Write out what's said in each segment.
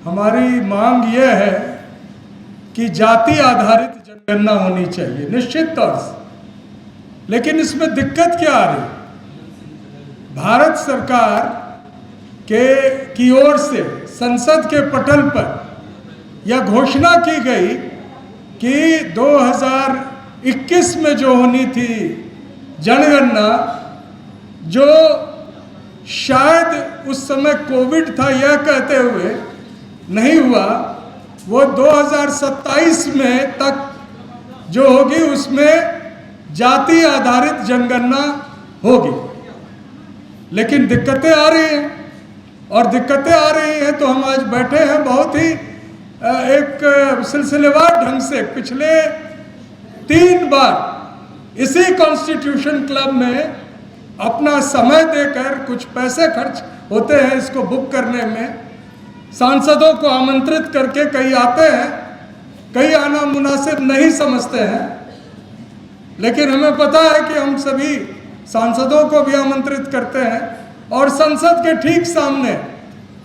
हमारी मांग यह है कि जाति आधारित जनगणना होनी चाहिए निश्चित तौर से, लेकिन इसमें दिक्कत क्या आ रही? भारत सरकार की ओर से संसद के पटल पर यह घोषणा की गई कि 2021 में जो होनी थी जनगणना, जो शायद उस समय कोविड था यह कहते हुए नहीं हुआ, वो 2027 में तक जो होगी उसमें जाति आधारित जनगणना होगी। लेकिन दिक्कतें आ रही हैं, और दिक्कतें आ रही हैं तो हम आज बैठे हैं बहुत ही एक सिलसिलेवार ढंग से पिछले 3 बार इसी कॉन्स्टिट्यूशन क्लब में अपना समय देकर कुछ पैसे खर्च होते हैं इसको बुक करने में, सांसदों को आमंत्रित करके कई आते हैं, कई आना मुनासिब नहीं समझते हैं, लेकिन हमें पता है कि हम सभी सांसदों को भी आमंत्रित करते हैं और संसद के ठीक सामने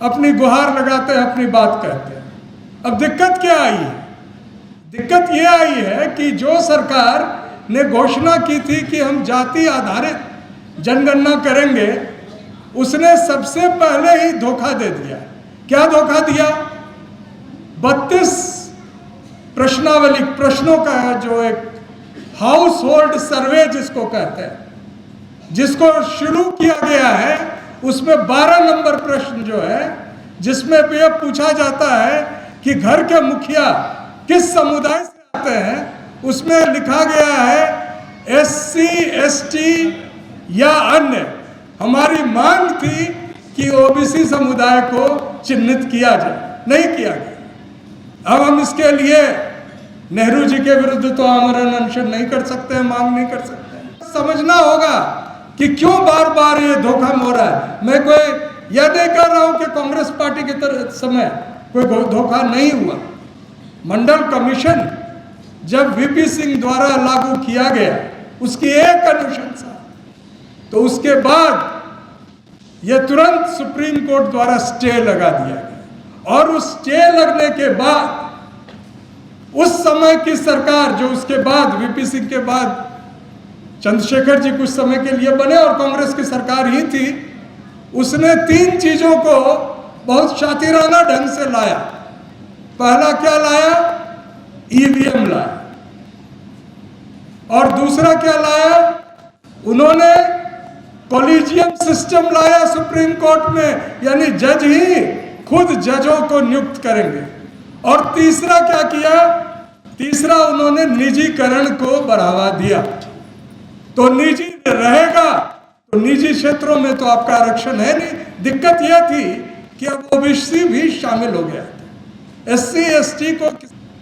अपनी गुहार लगाते हैं, अपनी बात कहते हैं। अब दिक्कत क्या आई है? दिक्कत ये आई है कि जो सरकार ने घोषणा की थी कि हम जाति आधारित जनगणना करेंगे, उसने सबसे पहले ही धोखा दे दिया। क्या धोखा दिया? 32 प्रश्नावली, प्रश्नों का जो एक हाउस होल्ड सर्वे जिसको कहते हैं, जिसको शुरू किया गया है, उसमें 12 नंबर प्रश्न जो है, जिसमें यह पूछा जाता है कि घर के मुखिया किस समुदाय से आते हैं, उसमें लिखा गया है SC ST या अन्य। हमारी मांग थी कि OBC समुदाय को चिन्हित किया जाए, नहीं किया गया। अब हम इसके लिए नेहरू जी के विरुद्ध तो आमरण अनशन नहीं कर सकते हैं, मांग नहीं कर सकते। समझना होगा कि क्यों बार बार ये धोखा हो रहा है। मैं कोई यह नहीं कर रहा हूं कि कांग्रेस पार्टी के समय कोई धोखा नहीं हुआ। मंडल कमीशन जब VP सिंह द्वारा लागू किया गया, उसकी एक अनुशंसा, तो उसके बाद यह तुरंत सुप्रीम कोर्ट द्वारा स्टे लगा दिया गया, और उस स्टे लगने के बाद उस समय की सरकार, जो उसके बाद VP सिंह के बाद चंद्रशेखर जी कुछ समय के लिए बने और कांग्रेस की सरकार ही थी, उसने 3 चीजों को बहुत शातिराना ढंग से लाया। पहला क्या लाया? EVM लाया। और दूसरा क्या लाया? उन्होंने कॉलेजियम सिस्टम लाया सुप्रीम कोर्ट में, यानी जज ही खुद जजों को नियुक्त करेंगे। और तीसरा क्या किया? तीसरा उन्होंने निजीकरण को बढ़ावा दिया। तो निजी रहेगा तो निजी क्षेत्रों में तो आपका आरक्षण है नहीं। दिक्कत यह थी कि अब OBC भी शामिल हो गया, SC ST को,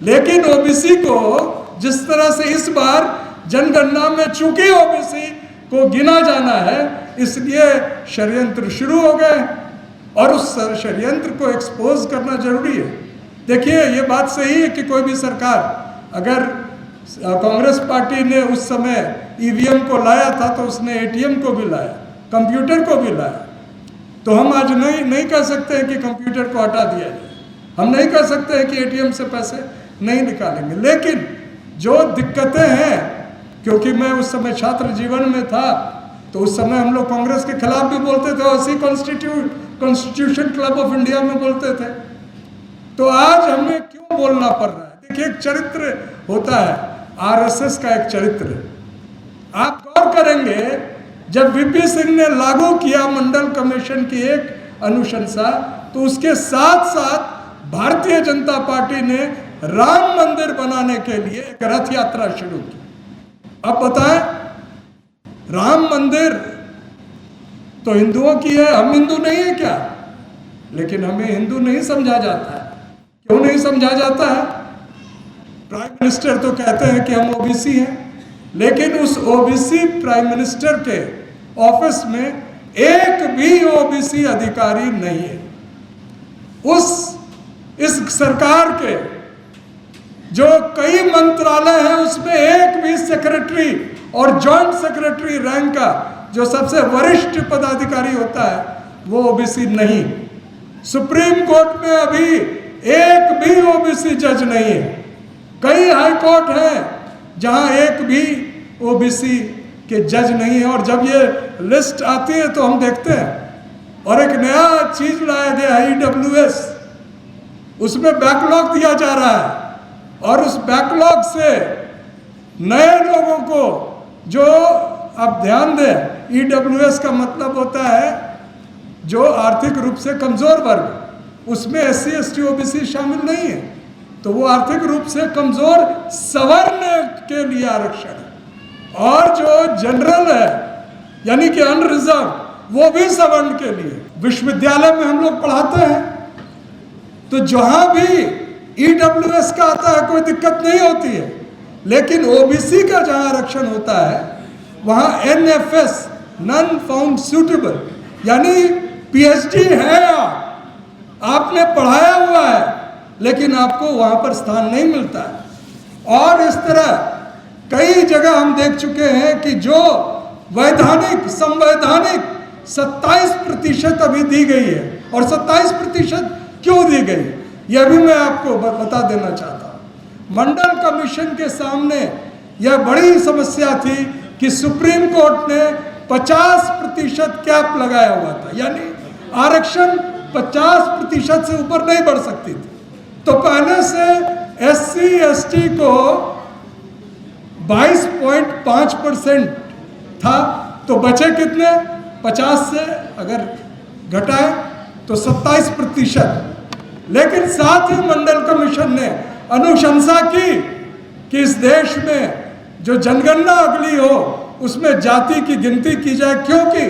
लेकिन OBC को जिस तरह से इस बार जनगणना में चूंकि OBC को गिना जाना है, इसलिए षड्यंत्र शुरू हो गए, और उस षड्यंत्र को एक्सपोज करना जरूरी है। देखिए, ये बात सही है कि कोई भी सरकार, अगर कांग्रेस पार्टी ने उस समय EVM को लाया था तो उसने ATM को भी लाया, कंप्यूटर को भी लाया। तो हम आज नहीं कह सकते हैं कि कंप्यूटर को हटा दिया जाए, हम नहीं कह सकते हैं कि ATM से पैसे नहीं निकालेंगे। लेकिन जो दिक्कतें हैं, क्योंकि मैं उस समय छात्र जीवन में था, तो उस समय हम लोग कांग्रेस के खिलाफ भी बोलते थे, और कॉन्स्टिट्यूशन क्लब ऑफ इंडिया में बोलते थे। तो आज हमें क्यों बोलना पड़ रहा है? देखिए, एक चरित्र होता है, RSS का एक चरित्र। आप गौर करेंगे, जब VP सिंह ने लागू किया मंडल कमीशन की एक अनुशंसा, तो उसके साथ साथ भारतीय जनता पार्टी ने राम मंदिर बनाने के लिए एक रथ यात्रा शुरू की। अब बताएं, राम मंदिर तो हिंदुओं की है, हम हिंदू नहीं है क्या? लेकिन हमें हिंदू नहीं समझा जाता है। क्यों नहीं समझा जाता है? प्राइम मिनिस्टर तो कहते हैं कि हम OBC हैं, लेकिन उस OBC प्राइम मिनिस्टर के ऑफिस में एक भी OBC अधिकारी नहीं है। इस सरकार के जो कई मंत्रालय हैं, उसमें एक भी सेक्रेटरी और जॉइंट सेक्रेटरी रैंक का जो सबसे वरिष्ठ पदाधिकारी होता है, वो OBC नहीं। सुप्रीम कोर्ट में अभी एक भी ओबीसी जज नहीं है। कई हाई कोर्ट हैं जहां एक भी ओबीसी के जज नहीं है। और जब ये लिस्ट आती है तो हम देखते हैं, और एक नया चीज लाया गया है EWS, उसमें बैकलॉग दिया जा रहा है, और उस बैकलॉग से नए लोगों को, जो आप ध्यान दें, EWS का मतलब होता है जो आर्थिक रूप से कमजोर वर्ग, उसमें SC ST OBC शामिल नहीं है, तो वो आर्थिक रूप से कमजोर सवर्ण के लिए आरक्षण है। और जो जनरल है यानी कि अनरिजर्व, वो भी सवर्ण के लिए। विश्वविद्यालय में हम लोग पढ़ाते हैं तो जहां भी EWS का आता है कोई दिक्कत नहीं होती है, लेकिन OBC का जहां आरक्षण होता है वहां NFS, नॉन फाउंड सूटेबल, यानी PhD है आपने पढ़ाया हुआ है, लेकिन आपको वहां पर स्थान नहीं मिलता है। और इस तरह कई जगह हम देख चुके हैं कि जो वैधानिक संवैधानिक 27% अभी दी गई है, और 27% क्यों दी गई, यह भी मैं आपको बता देना चाहता हूं। मंडल कमीशन के सामने यह बड़ी समस्या थी कि सुप्रीम कोर्ट ने 50% कैप लगाया हुआ था, यानी आरक्षण 50% से ऊपर नहीं बढ़ सकती थी। तो पहले से SC ST को 22.5% था, तो बचे कितने? 50 से अगर घटाए तो 27%। लेकिन साथ ही मंडल कमीशन ने अनुशंसा की कि इस देश में जो जनगणना अगली हो उसमें जाति की गिनती की जाए, क्योंकि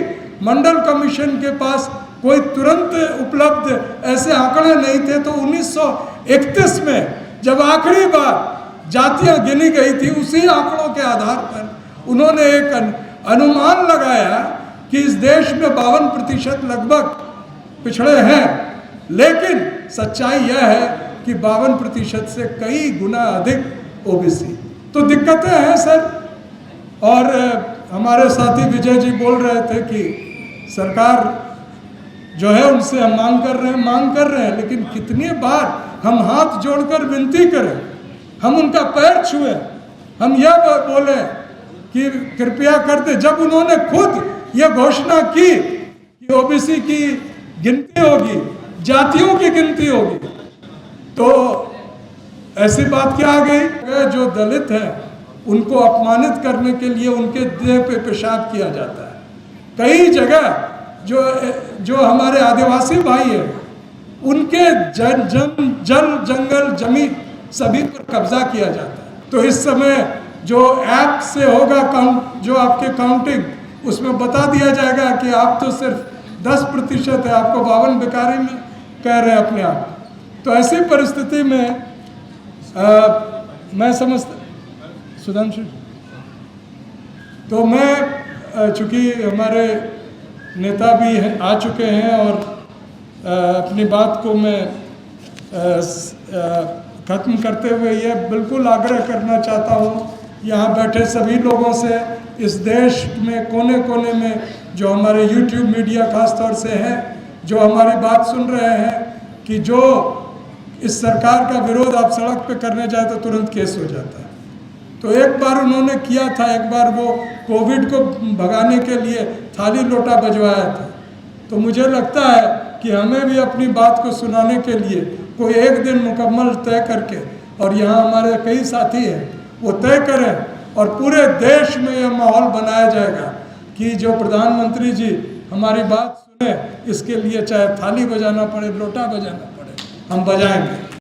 मंडल कमीशन के पास कोई तुरंत उपलब्ध ऐसे आंकड़े नहीं थे। तो 1931 में जब आखिरी बार जातियां गिनी गई थी, उसी आंकड़ों के आधार पर उन्होंने एक अनुमान लगाया कि इस देश में 52% लगभग पिछड़े हैं। लेकिन सच्चाई यह है कि 52% से कई गुना अधिक OBC। तो दिक्कतें हैं सर। और हमारे साथी विजय जी बोल रहे थे कि सरकार जो है उनसे हम मांग कर रहे हैं, लेकिन कितनी बार हम हाथ जोड़कर विनती करें, हम उनका पैर छुए, हम यह बोले कि कृपया कर दे। जब उन्होंने खुद यह घोषणा की कि OBC की गिनती होगी, जातियों की गिनती होगी, तो ऐसी बात क्या आ गई? जो दलित हैं उनको अपमानित करने के लिए उनके देह पे पेशाब किया जाता है। कई जगह जो हमारे आदिवासी भाई हैं उनके जल जंगल जमीन सभी पर कब्जा किया जाता है। तो इस समय जो ऐप से होगा जो आपके काउंटिंग, उसमें बता दिया जाएगा कि आप तो सिर्फ 10% है, आपको 52 बेकारी में कह रहे हैं अपने आप। तो ऐसी परिस्थिति में मैं समझता, सुधांशु, तो मैं चूँकि हमारे नेता भी आ चुके हैं और अपनी बात को मैं ख़त्म करते हुए ये बिल्कुल आग्रह करना चाहता हूँ यहाँ बैठे सभी लोगों से, इस देश में कोने कोने में जो हमारे YouTube मीडिया खास तौर से हैं, जो हमारी बात सुन रहे हैं, कि जो इस सरकार का विरोध आप सड़क पे करने जाए तो तुरंत केस हो जाता है। तो एक बार उन्होंने किया था, एक बार वो कोविड को भगाने के लिए थाली लोटा बजवाया था। तो मुझे लगता है कि हमें भी अपनी बात को सुनाने के लिए कोई एक दिन मुकम्मल तय करके, और यहाँ हमारे कई साथी हैं, वो तय करें और पूरे देश में यह माहौल बनाया जाएगा कि जो प्रधानमंत्री जी हमारी बात सुने, इसके लिए चाहे थाली बजाना पड़े, लोटा बजाना पड़े, हम बजाएंगे।